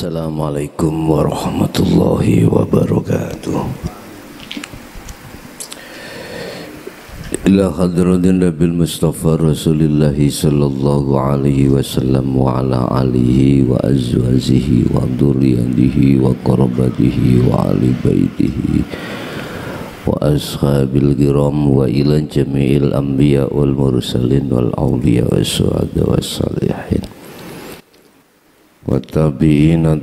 Assalamualaikum warahmatullahi wabarakatuh. Ila hadratin Nabil Mustafa Rasulullah sallallahu alaihi wasallam wa ala alihi wa azwajihi wa dzurriyyatihi wa qarabatihi wa ali baitihi wa ashabil kiram wa ila jami'il anbiya wal mursalin wal awliya was syuhada was salihin wa tabi'ina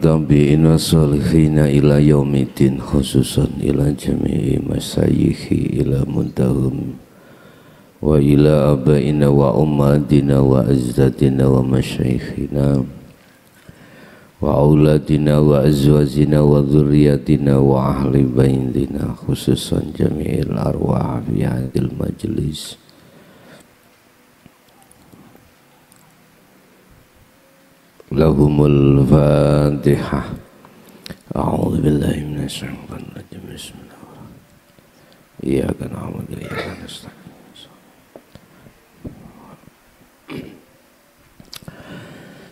salihina ila yaumiddin, khususan ila jami'i masyayikhi ila muntahum wa ila abaina wa ummatina wa azdadina wa masyayikhina wa auladina wa azwajina wa dzurriyyatina wa ahli baitina, khususan jami'il arwah fi hadhil majlis. Lahumul Fatihah. A'udzu billahi minasy syaithanir rajim. Bismillahirrahmanirrahim. Iyyaka na'budu wa iyyaka nasta'in.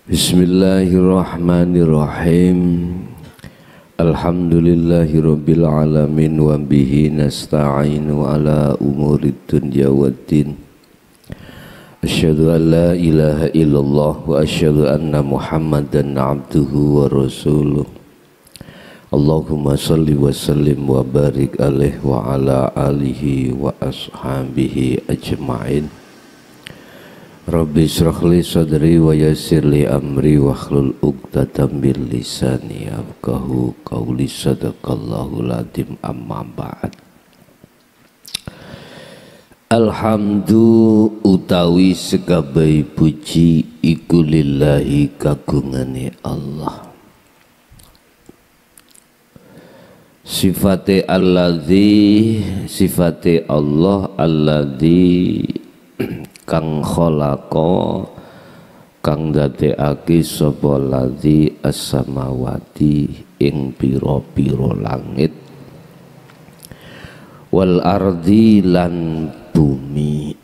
Bismillahirrahmanirrahim. Alhamdulillahi rabbil alamin wa bihi nasta'inu ala umurid dunya waddin. Asyhadu an la ilaha illallah wa asyhadu anna Muhammadan abduhu wa rasuluh. Allahumma salli wa sallim wa barik alaihi wa ala alihi wa ashabihi ajma'in. Rabbi shrah li sadri wa yassir li amri wa hlul 'uqdatam min lisani yafqahu qawli. Sadaqallahul adzim. Amma ba'd. Alhamdu utawi sekabai puji iku lillahi kagungane Allah. Sifate alladzi, sifate Allah alladzi kang khalaqa, kang dadekake sapa ladzi as-samawati ing pira-pira langit wal ardi lan bumi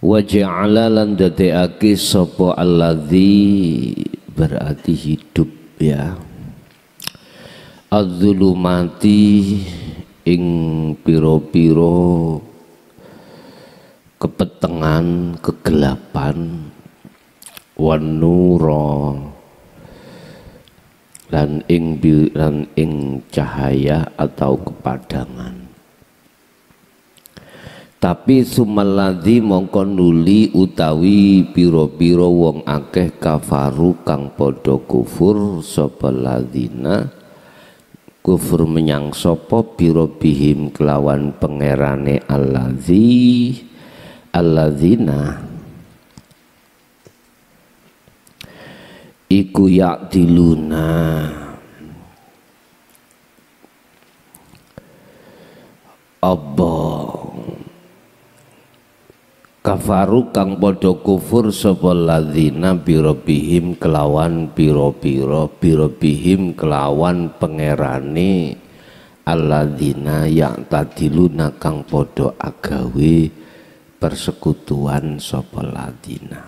wa ja'ala lan dadekake sapa alladzi berarti hidup ya, az-zulumati ing pira-pira kepetengan, kegelapan, wan nura lan ing cahaya atau kepadangan. Tapi sumaladzi mongko nuli utawi pira-pira wong akeh kafaru kang padha kufur sapa ladzina kufur menyang sapa biro bihim kelawan pangerane alladzina iku ya'diluna abba kafaru kang padha kufur sapa ladzina birobihim kelawan pira-pira birobihim kelawan pangerane alladzina ya'tadiluna kang padha agawe persekutuan sapa ladzina.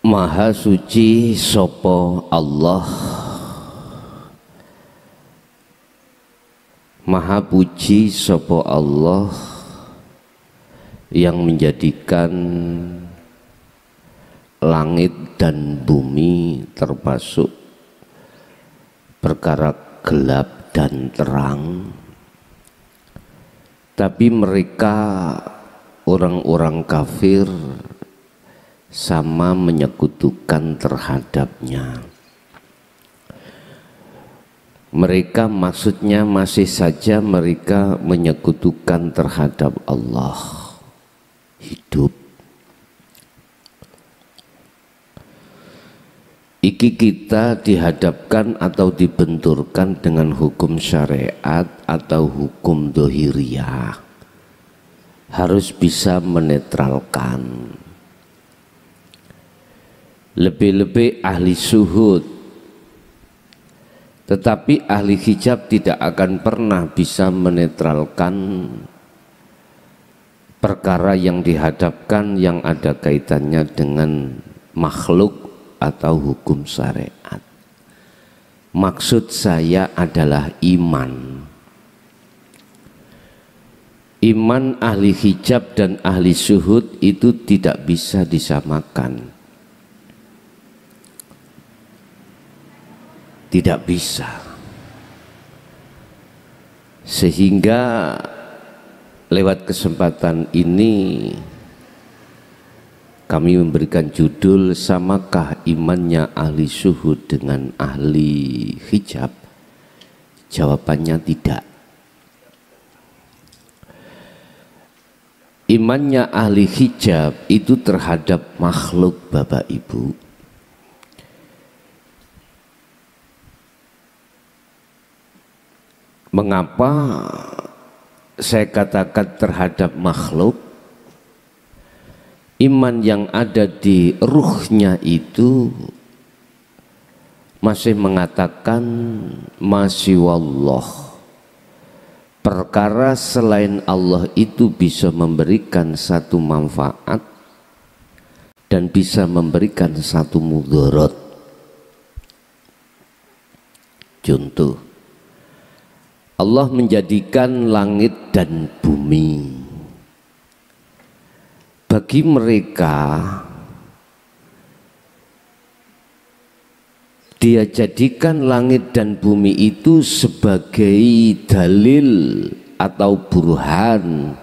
Maha suci sapa Allah, maha puji sapa Allah yang menjadikan langit dan bumi termasuk perkara gelap dan terang, tapi mereka orang-orang kafir sama menyekutukan terhadapnya. Mereka maksudnya masih saja mereka menyekutukan terhadap Allah hidup. Iki kita dihadapkan atau dibenturkan dengan hukum syariat atau hukum dohiriyah, harus bisa menetralkan. Lebih-lebih ahli syuhud, tetapi ahli hijab tidak akan pernah bisa menetralkan perkara yang dihadapkan yang ada kaitannya dengan makhluk atau hukum syariat. Maksud saya adalah iman. Iman ahli hijab dan ahli syuhud itu tidak bisa disamakan. Tidak bisa. Sehingga lewat kesempatan ini kami memberikan judul, samakah imannya ahli syuhud dengan ahli hijab? Jawabannya tidak. Imannya ahli hijab itu terhadap makhluk, Bapak Ibu, mengapa saya katakan terhadap makhluk? Iman yang ada di ruhnya itu masih mengatakan masih wallah, perkara selain Allah itu bisa memberikan satu manfaat dan bisa memberikan satu mudarat. Contoh, Allah menjadikan langit dan bumi. Bagi mereka, Dia jadikan langit dan bumi itu sebagai dalil atau burhan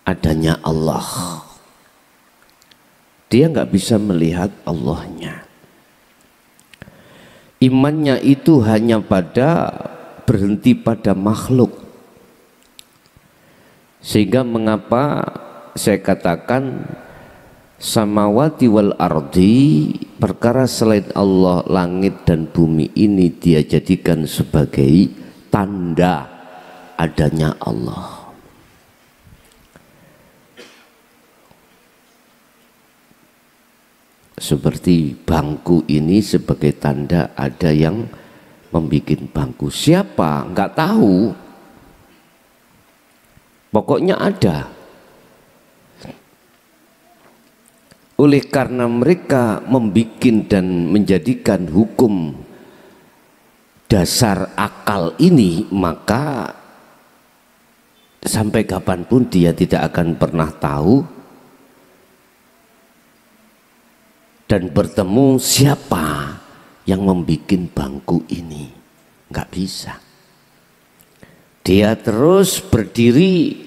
adanya Allah. Dia nggak bisa melihat Allahnya. Imannya itu hanya berhenti pada makhluk. Sehingga mengapa saya katakan samawati wal ardi, perkara selain Allah, langit dan bumi ini Dia jadikan sebagai tanda adanya Allah. Seperti bangku ini sebagai tanda ada yang membuat bangku. Siapa? Enggak tahu. Pokoknya ada. Oleh karena mereka membikin dan menjadikan hukum dasar akal ini, maka sampai kapanpun dia tidak akan pernah tahu dan bertemu siapa yang membikin bangku ini. Nggak bisa. Dia terus berdiri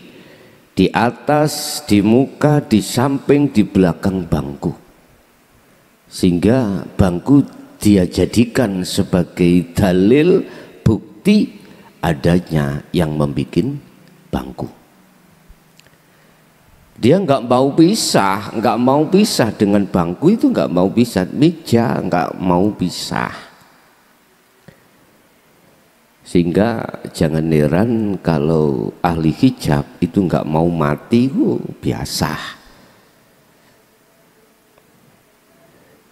di atas, di muka, di samping, di belakang bangku. Sehingga bangku Dia jadikan sebagai dalil bukti adanya yang membuat bangku. Dia nggak mau pisah dengan bangku itu, nggak mau pisah, meja nggak mau pisah. Sehingga jangan heran kalau ahli hijab itu nggak mau mati, biasa.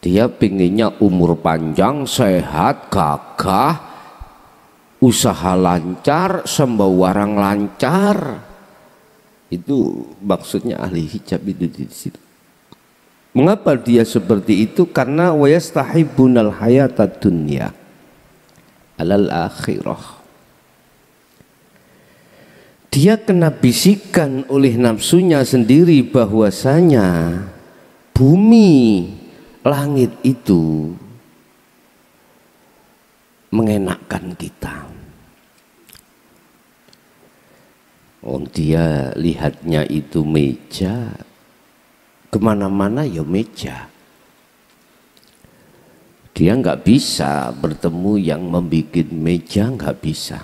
Dia pinginnya umur panjang, sehat, gagah, usaha lancar, sembarang lancar. Itu maksudnya ahli hijab itu di situ. Mengapa dia seperti itu? Karena wayastahibunal hayatad dunya alal akhirah. Dia kena bisikan oleh nafsunya sendiri bahwasanya bumi, langit itu mengenakkan kita. Dia lihatnya itu meja, kemana-mana ya meja. Dia nggak bisa bertemu yang membuat meja, nggak bisa.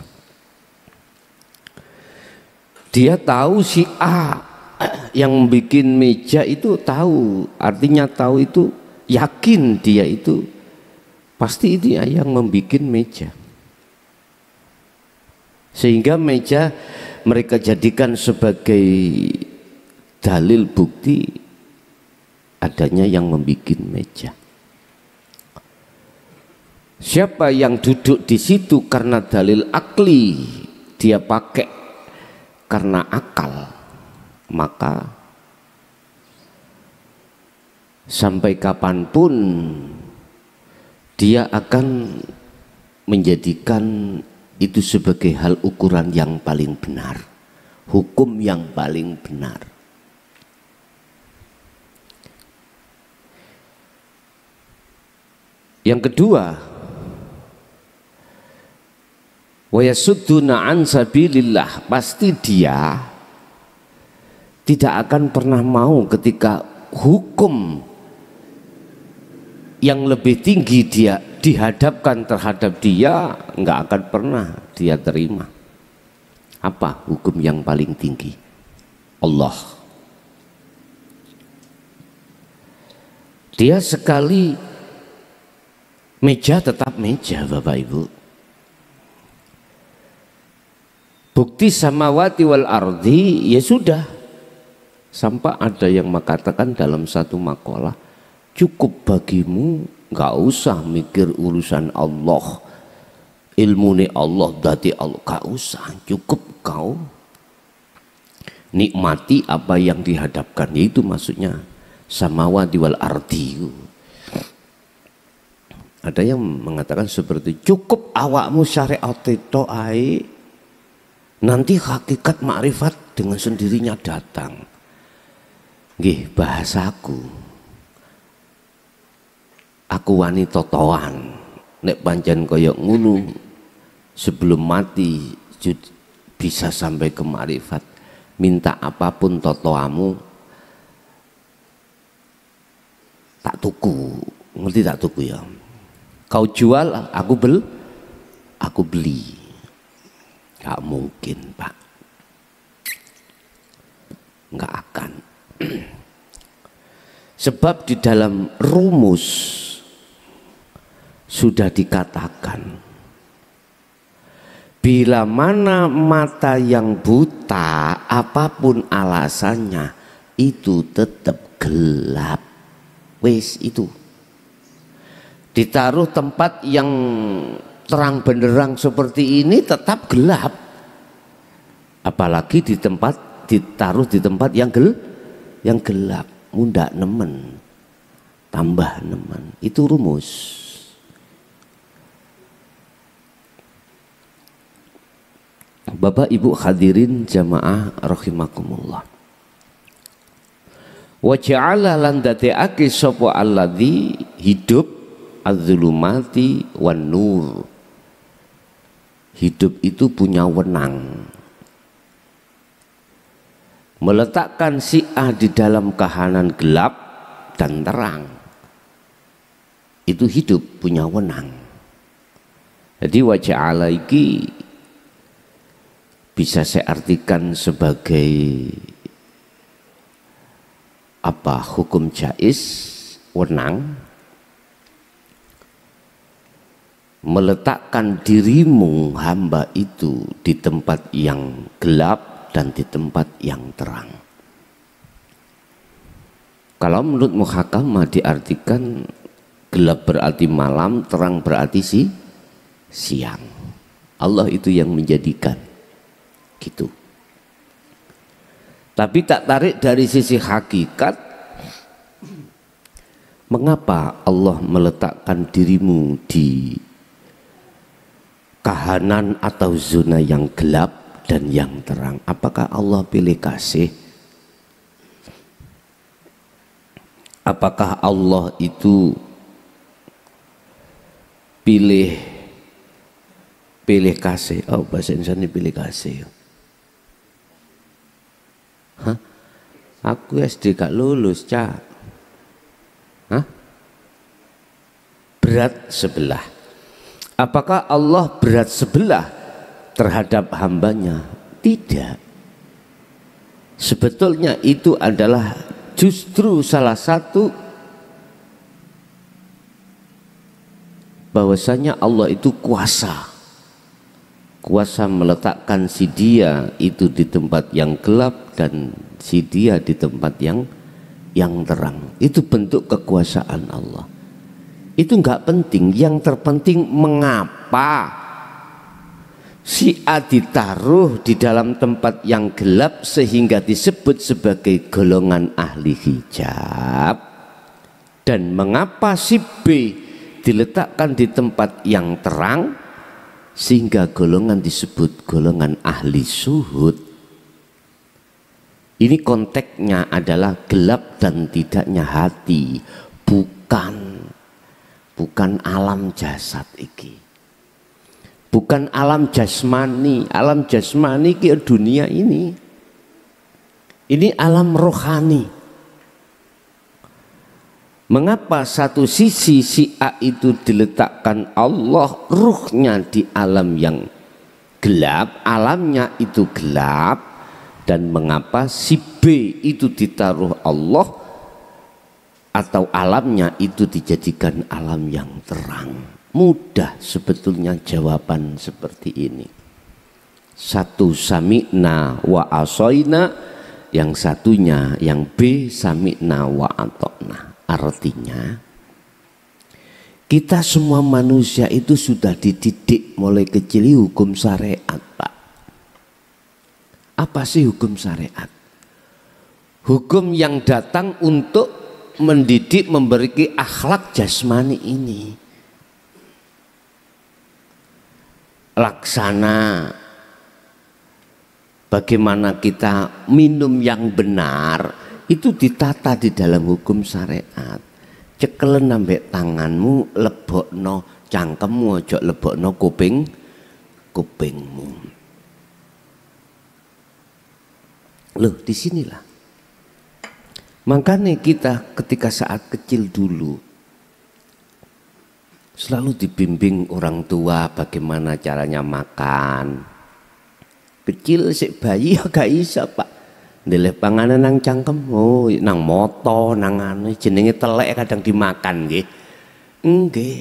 Dia tahu si A yang membuat meja itu tahu, artinya tahu itu yakin dia itu pasti dia yang membuat meja. Sehingga meja mereka jadikan sebagai dalil bukti adanya yang membuat meja. Siapa yang duduk di situ karena dalil akli, dia pakai karena akal, maka sampai kapanpun dia akan menjadikan itu sebagai hal ukuran yang paling benar, hukum yang paling benar. Yang kedua, wa yasudduna an sabilillah, pasti dia tidak akan pernah mau ketika hukum yang lebih tinggi dia dihadapkan terhadap dia, enggak akan pernah dia terima. Apa hukum yang paling tinggi? Allah. Dia sekali meja tetap meja, Bapak Ibu. Bukti samawati wal ardi, ya sudah. Sampai ada yang mengatakan dalam satu makalah, cukup bagimu, nggak usah mikir urusan Allah, ilmu ni Allah, dati Allah, nggak usah, cukup kau nikmati apa yang dihadapkan. Itu maksudnya samawati wal ardi. Ada yang mengatakan seperti cukup awakmu syariat itu ai, nanti hakikat makrifat dengan sendirinya datang. Nggih, bahasaku. Aku wani totoan, nek pancen koyok ngunu, sebelum mati bisa sampai ke makrifat. Minta apapun totoamu, tak tuku, ngerti tak tuku ya? Kau jual, aku beli. Gak mungkin, Pak. Nggak akan. Sebab di dalam rumus sudah dikatakan, bila mana mata yang buta, apapun alasannya, itu tetap gelap. Wes itu. Ditaruh tempat yang terang benderang seperti ini tetap gelap. Apalagi ditaruh di tempat yang gelap, mudah nemen, tambah nemen. Itu rumus. Bapak Ibu hadirin jamaah rahimakumullah. Wa ja'ala lan dadekake sapa alladzi hidup az-zulumati wan nur. Hidup itu punya wenang. Meletakkan si A di dalam kahanan gelap dan terang. Itu hidup punya wenang. Jadi wa ja'ala iki bisa saya artikan sebagai apa? Hukum jaiz, wenang, meletakkan dirimu hamba itu di tempat yang gelap dan di tempat yang terang. Kalau menurut muhakamah diartikan gelap berarti malam, terang berarti siang. Allah itu yang menjadikan gitu. Tapi tak tarik dari sisi hakikat, mengapa Allah meletakkan dirimu di kahanan atau zona yang gelap dan yang terang? Apakah Allah pilih kasih? Apakah Allah itu pilih kasih? Oh, bahasa Indonesia ini pilih kasih. Hah? Aku SD gak lulus, Cak. Hah? Berat sebelah. Apakah Allah berat sebelah terhadap hambanya? Tidak. Sebetulnya itu adalah justru salah satu bahwasanya Allah itu kuasa meletakkan si dia itu di tempat yang gelap dan si dia di tempat yang terang. Itu bentuk kekuasaan Allah. Itu enggak penting, yang terpenting mengapa si A ditaruh di dalam tempat yang gelap sehingga disebut sebagai golongan ahli hijab, dan mengapa si B diletakkan di tempat yang terang sehingga golongan disebut golongan ahli suhud. Ini konteksnya adalah gelap dan tidaknya hati, bukan alam jasad iki. Bukan alam jasmani. Alam jasmani ke dunia ini. Ini alam rohani. Mengapa satu sisi si A itu diletakkan Allah ruhnya di alam yang gelap, alamnya itu gelap, dan mengapa si B itu ditaruh Allah atau alamnya itu dijadikan alam yang terang? Mudah sebetulnya jawaban seperti ini. Satu sami'na wa asoina, yang satunya yang B sami'na wa atokna. Artinya kita semua manusia itu sudah dididik mulai kecil hukum syariat, Pak. Apa sih hukum syariat? Hukum yang datang untuk mendidik, memberi akhlak jasmani ini. Laksana bagaimana kita minum yang benar itu ditata di dalam hukum syariat. Cekelen ambek tanganmu, lebokno cangkemmu, ojo lebokno kupingmu. Loh, disinilah. Makanya kita ketika saat kecil dulu selalu dibimbing orang tua bagaimana caranya makan. Kecil sik bayi ya gak iso, Pak. Ndeleh panganan nang cangkem, oh nang moto, nang anu jenenge telek kadang dimakan nggih. Nggih.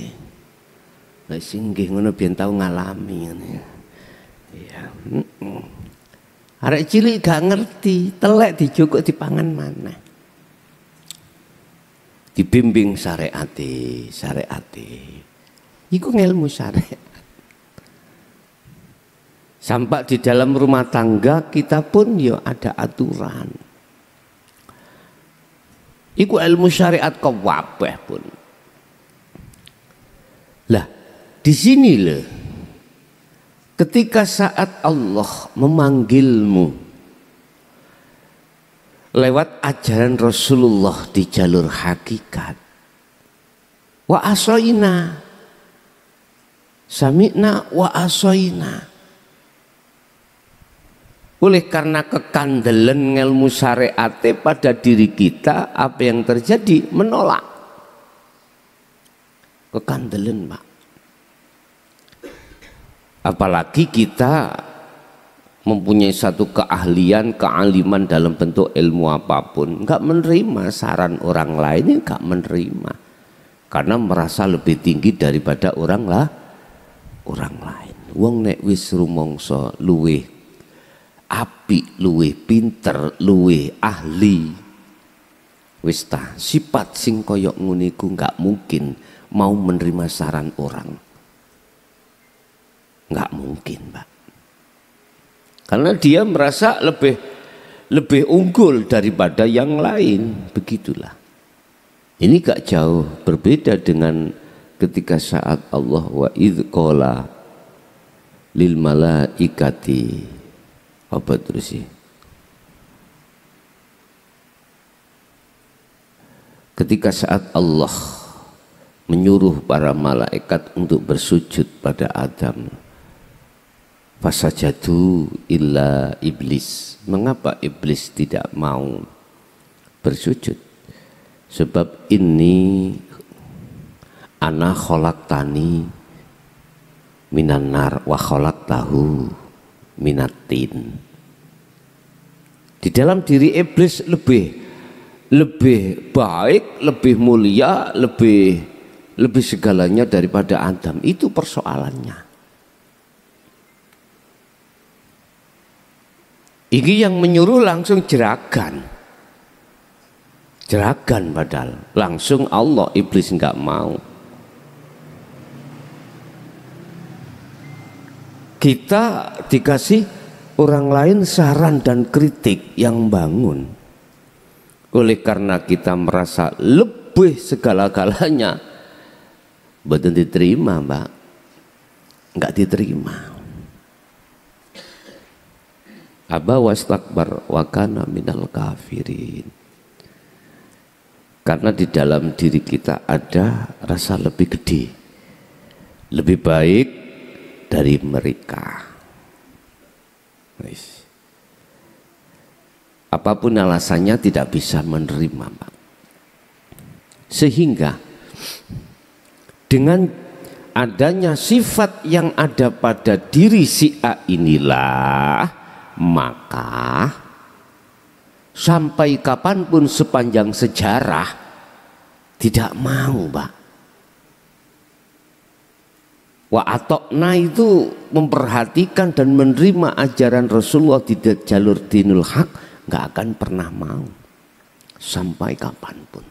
Lah sing nggih ngono biyen tau ngalami ngene. Iya. Arek cilik gak ngerti, telek dijukuk dipangan maneh. Dibimbing syariate. Iku ngelmu syariat. Sampai di dalam rumah tangga kita pun ya ada aturan. Iku ilmu syariat kewabeh pun. Lah, di sini loh. Ketika saat Allah memanggilmu lewat ajaran Rasulullah di jalur hakikat. Wa asoina. Sami'na wa asoina. Oleh karena kekandelan ilmu syariat pada diri kita, apa yang terjadi? Menolak. Kekandelan, Pak. Apalagi kita mempunyai satu keahlian, kealiman dalam bentuk ilmu apapun, enggak menerima saran orang lain, enggak menerima. Karena merasa lebih tinggi daripada orang lain. Wong nek wis rumangsa luwih apik, luwih pinter, luwih ahli, wis ta sifat sing koyok nguniku nggak mungkin mau menerima saran orang, nggak mungkin, Pak, karena dia merasa lebih unggul daripada yang lain. Begitulah. Ini gak jauh berbeda dengan ketika saat Allah wa idh qala lil malaikati, apa terus sih? Ketika saat Allah menyuruh para malaikat untuk bersujud pada Adam, fasajadu illa iblis. Mengapa iblis tidak mau bersujud? Sebab ini ana khalaqtani minan nar wa khalaqtahu minatin. Di dalam diri iblis lebih baik, lebih mulia, lebih segalanya daripada Adam. Itu persoalannya. Ini yang menyuruh langsung jeragan padahal langsung Allah, iblis enggak mau. kita dikasih orang lain saran dan kritik yang bangun. Oleh karena kita merasa lebih segala-galanya, betul diterima, Mbak, enggak diterima. Aba wastakbar wa kana minal kafirin. Karena di dalam diri kita ada rasa lebih gede, lebih baik dari mereka. Apapun alasannya tidak bisa menerima, Pak. Sehingga dengan adanya sifat yang ada pada diri si A inilah, maka sampai kapanpun sepanjang sejarah tidak mau, Pak. Wa atokna itu memperhatikan dan menerima ajaran Rasulullah di jalur dinul haq, nggak akan pernah mau sampai kapanpun.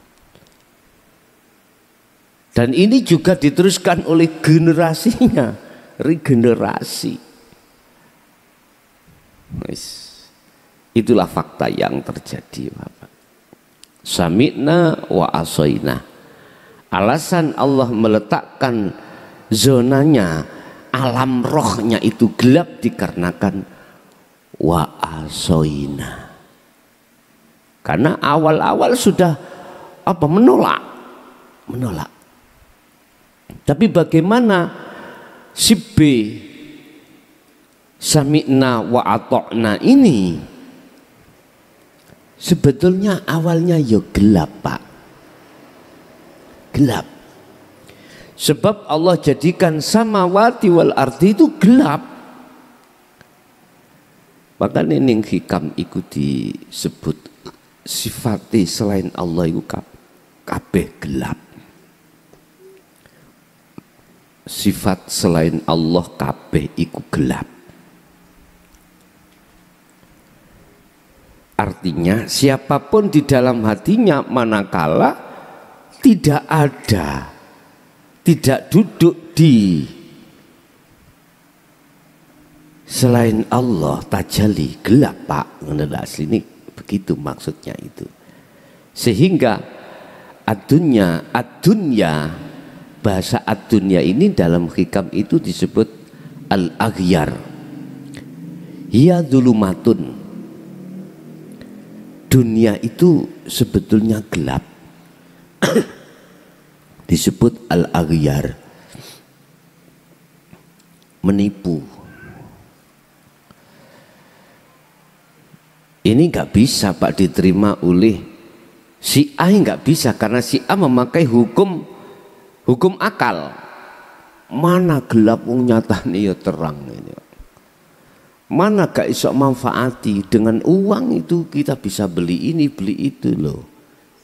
Dan ini juga diteruskan oleh generasinya, regenerasi. Itulah fakta yang terjadi, Bapak. Sami'na wa asoina. Alasan Allah meletakkan zonanya, alam rohnya itu gelap dikarenakan wa asoina. Karena awal-awal sudah menolak. Tapi bagaimana si B sami'na wa atokna ini sebetulnya awalnya ya gelap, Pak. Gelap. Sebab Allah jadikan samawati wal ardi itu gelap. Bahkan ini hikam itu disebut sifati selain Allah itu kabeh gelap. Sifat selain Allah kabeh iku gelap. Artinya siapapun di dalam hatinya manakala tidak ada, tidak duduk di selain Allah tajali gelap, Pak. Menurut ini begitu maksudnya itu. Sehingga adunya bahasa ad-dunya ini dalam hikam itu disebut al-aghyar. Hiya dzulumatun. Dunia itu sebetulnya gelap. Disebut al-aghyar. Menipu. Ini nggak bisa, Pak, diterima oleh si A, nggak bisa karena si A memakai hukum akal. Mana gelap wong nyatane ya terang ini. Mana gak iso manfaati, dengan uang itu kita bisa beli ini beli itu loh.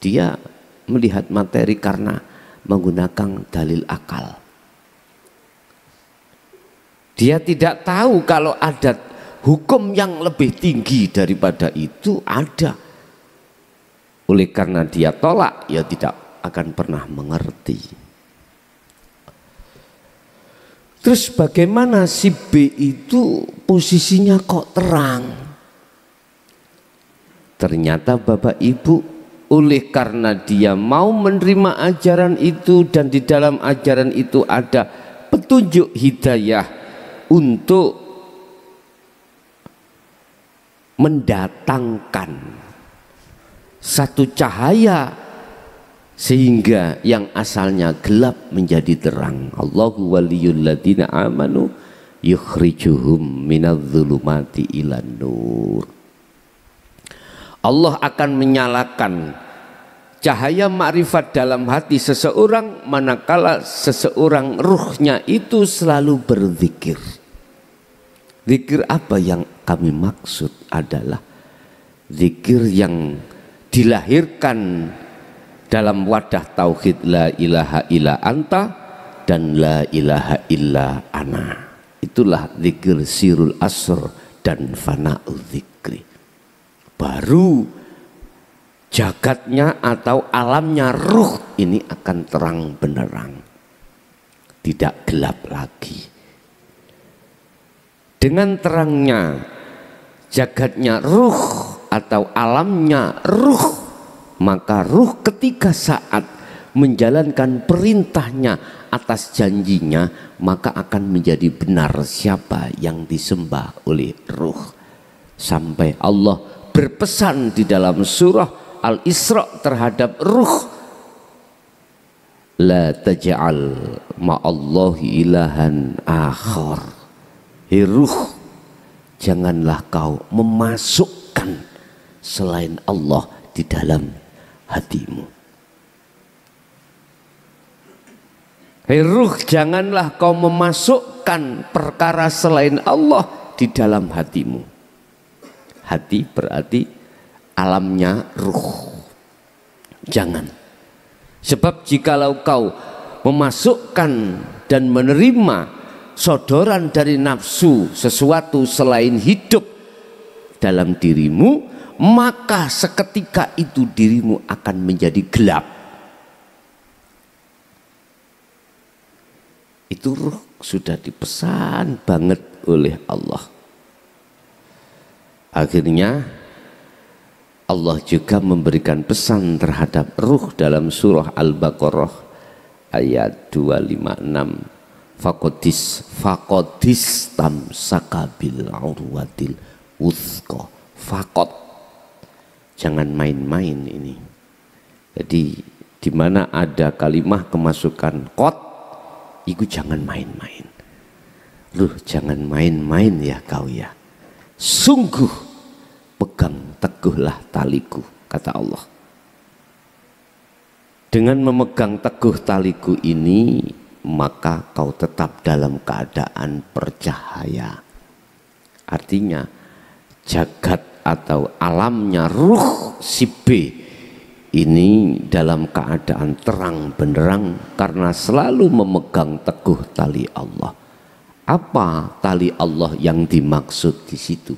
Dia melihat materi karena menggunakan dalil akal. Dia tidak tahu kalau ada hukum yang lebih tinggi daripada itu ada. Oleh karena dia tolak, ya tidak akan pernah mengerti. Terus bagaimana si B itu posisinya kok terang? Ternyata Bapak Ibu, oleh karena dia mau menerima ajaran itu dan di dalam ajaran itu ada petunjuk hidayah untuk mendatangkan satu cahaya sehingga yang asalnya gelap menjadi terang. Allahu waliyul ladzina amanu yukhrijuhum minadh-dhulumati ilan nur. Allah akan menyalakan cahaya makrifat dalam hati seseorang manakala seseorang ruhnya itu selalu berzikir. Zikir apa yang kami maksud adalah zikir yang dilahirkan dalam wadah tauhid la ilaha illa anta dan la ilaha illa ana. Itulah zikir sirul asr dan fana'ul zikri. Baru jagatnya atau alamnya ruh ini akan terang benderang, tidak gelap lagi. Dengan terangnya jagatnya ruh atau alamnya ruh, maka ruh ketika saat menjalankan perintahnya atas janjinya, maka akan menjadi benar siapa yang disembah oleh ruh. Sampai Allah berpesan di dalam surah Al-Isra terhadap ruh, la taj'al ma'allahi ilahan akhar. Hei ruh, janganlah kau memasukkan selain Allah di dalam hatimu. Hei ruh, janganlah kau memasukkan perkara selain Allah di dalam hatimu. Hati berarti alamnya ruh. Jangan. Sebab jikalau kau memasukkan dan menerima sodoran dari nafsu sesuatu selain hidup dalam dirimu, maka seketika itu dirimu akan menjadi gelap. Itu ruh sudah dipesan banget oleh Allah. Akhirnya Allah juga memberikan pesan terhadap ruh dalam surah Al-Baqarah ayat 256. Faqadis tamsaka bil urwatil wuthqa. Faqad, jangan main-main ini. Jadi di mana ada kalimah kemasukan qad, itu jangan main-main. Loh, jangan main-main ya kau ya. Sungguh pegang teguhlah taliku, kata Allah. Dengan memegang teguh taliku ini, maka kau tetap dalam keadaan bercahaya. Artinya jagat atau alamnya ruh si B ini dalam keadaan terang benderang karena selalu memegang teguh tali Allah. Apa tali Allah yang dimaksud di situ?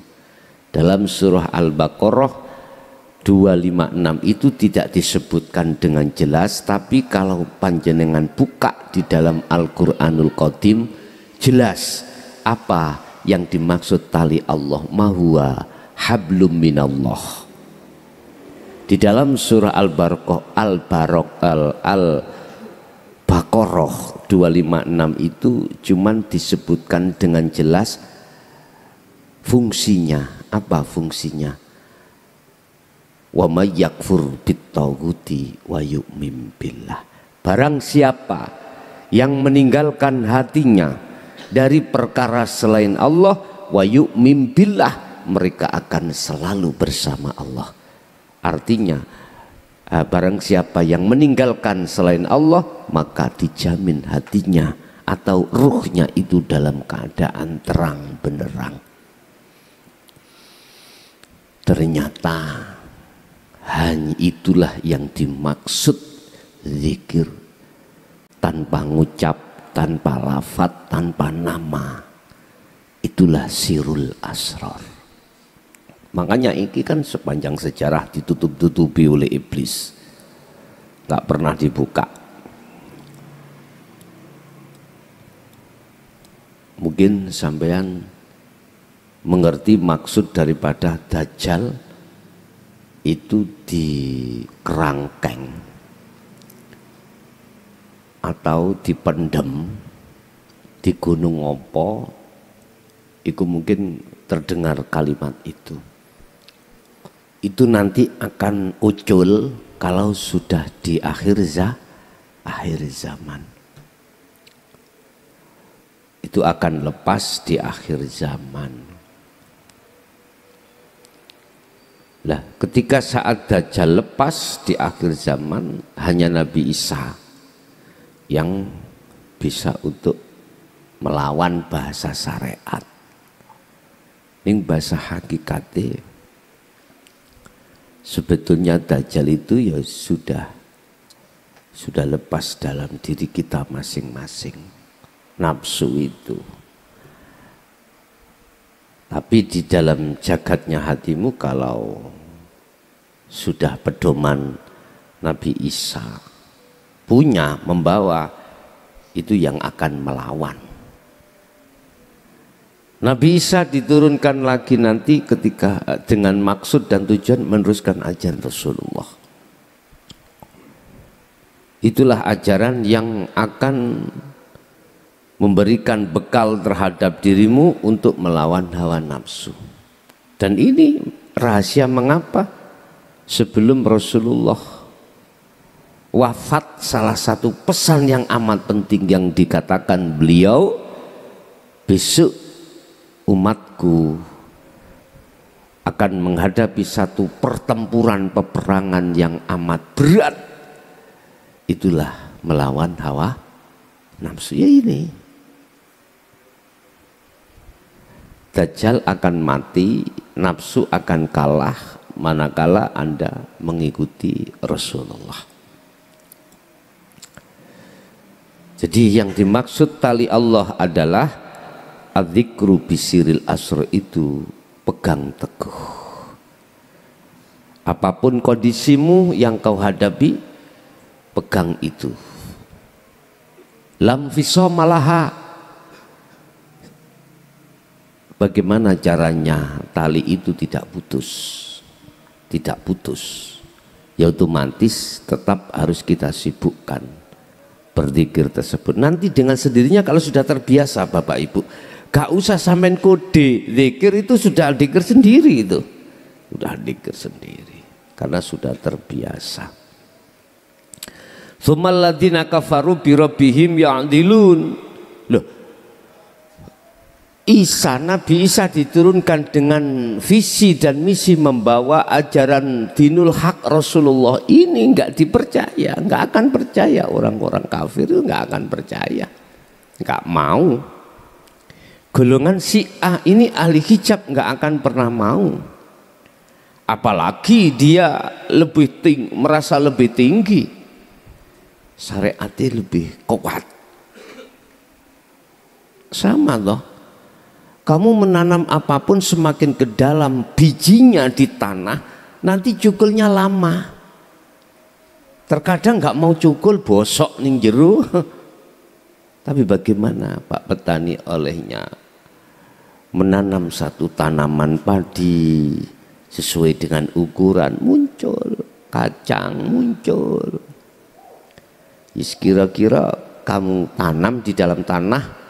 Dalam surah Al-Baqarah 256 itu tidak disebutkan dengan jelas, tapi kalau panjenengan buka di dalam Al-Qur'anul Qadim jelas apa yang dimaksud tali Allah. Mahuwa hablum minallah. Di dalam surah Al-Baqarah 256 itu cuman disebutkan dengan jelas fungsinya. Apa fungsinya? Wa may yakfur bittaghuti wa yu'min billah. Barang siapa yang meninggalkan hatinya dari perkara selain Allah, wa yu'min billah, mereka akan selalu bersama Allah. Artinya barang siapa yang meninggalkan selain Allah, maka dijamin hatinya atau ruhnya itu dalam keadaan terang benderang. Ternyata hanya itulah yang dimaksud zikir, tanpa ngucap, tanpa lafaz, tanpa nama. Itulah sirul asrar. Makanya ini kan sepanjang sejarah ditutup-tutupi oleh iblis, nggak pernah dibuka. Mungkin sampean mengerti maksud daripada Dajjal itu di kerangkeng atau dipendem di gunung opo, itu mungkin terdengar kalimat itu. Itu nanti akan ucul kalau sudah di akhir zaman. Itu akan lepas di akhir zaman. Lah, ketika saat Dajjal lepas di akhir zaman, hanya Nabi Isa yang bisa untuk melawan bahasa syariat. Ini bahasa hakikatnya. Sebetulnya Dajjal itu ya sudah lepas dalam diri kita masing-masing, nafsu itu. Tapi di dalam jagatnya hatimu, kalau sudah pedoman Nabi Isa punya, membawa, itu yang akan melawan. Nabi Isa diturunkan lagi nanti ketika dengan maksud dan tujuan meneruskan ajaran Rasulullah. Itulah ajaran yang akan memberikan bekal terhadap dirimu untuk melawan hawa nafsu. Dan ini rahasia mengapa sebelum Rasulullah wafat, salah satu pesan yang amat penting yang dikatakan beliau, besok umatku akan menghadapi satu pertempuran peperangan yang amat berat, itulah melawan hawa nafsu. Ya ini, Dajjal akan mati, nafsu akan kalah manakala Anda mengikuti Rasulullah. Jadi yang dimaksud tali Allah adalah adzikru bisiril asr, itu pegang teguh. Apapun kondisimu yang kau hadapi, pegang itu. Lam fisomalaha. Bagaimana caranya tali itu tidak putus? Tidak putus. Ya otomatis tetap harus kita sibukkan berzikir tersebut. Nanti dengan sendirinya kalau sudah terbiasa Bapak Ibu, gak usah sampein kode, zikir itu sudah zikir sendiri itu. Sudah zikir sendiri karena sudah terbiasa. Tsummal ladzina kafaru bi rabbihim ya'dilun. Loh, Nabi Isa diturunkan dengan visi dan misi membawa ajaran dinul haq Rasulullah. Ini enggak dipercaya, enggak akan percaya. Orang-orang kafir itu enggak akan percaya, enggak mau. Golongan Syiah ini ahli hijab enggak akan pernah mau. Apalagi dia merasa lebih tinggi, syariatnya lebih kuat. Sama loh. Kamu menanam apapun semakin ke dalam bijinya di tanah, nanti cukulnya lama. Terkadang nggak mau cukul, bosok ning jero. Tapi bagaimana Pak petani olehnya menanam satu tanaman padi sesuai dengan ukuran, muncul kacang, muncul. Kira-kira kamu tanam di dalam tanah,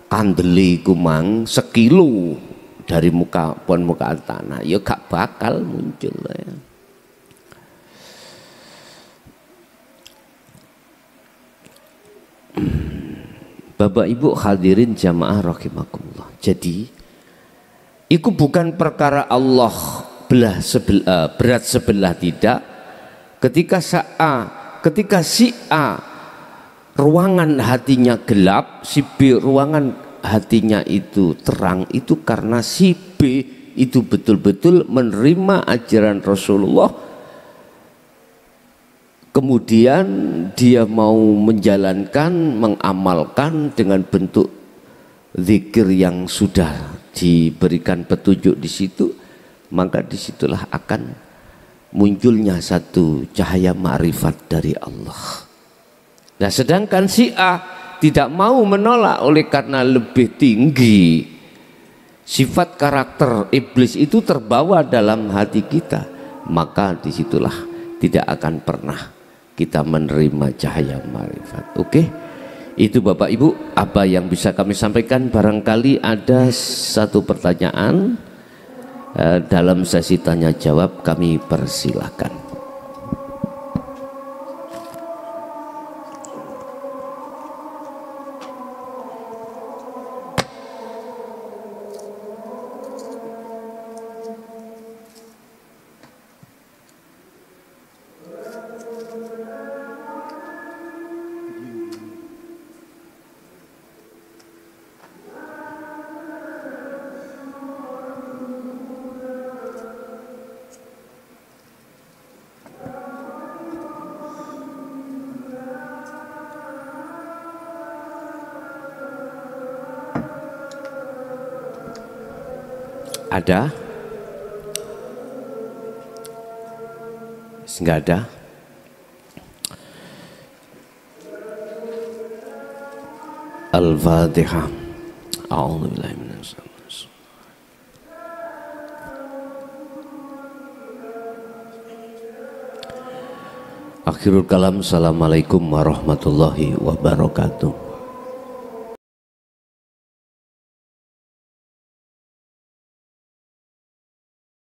kandeli kumang sekilo dari permukaan tanah, ya gak bakal muncul ya. Bapak Ibu hadirin jamaah rahimakumullah. Jadi itu bukan perkara Allah berat sebelah, tidak. Ketika si A ruangan hatinya gelap, si B ruangan hatinya itu terang, itu karena si B itu betul-betul menerima ajaran Rasulullah, kemudian dia mau menjalankan, mengamalkan dengan bentuk zikir yang sudah diberikan petunjuk di situ, maka disitulah akan munculnya satu cahaya ma'rifat dari Allah. Nah, sedangkan si A tidak mau menolak oleh karena lebih tinggi sifat karakter iblis itu terbawa dalam hati kita, maka disitulah tidak akan pernah kita menerima cahaya marifat. Oke, itu Bapak Ibu apa yang bisa kami sampaikan. Barangkali ada satu pertanyaan dalam sesi tanya jawab, kami persilahkan. Ada? Enggak ada? Al-Fatihah. A'udzubillahi minasyaitonir rajim. Akhirul kalam, assalamualaikum warahmatullahi wabarakatuh.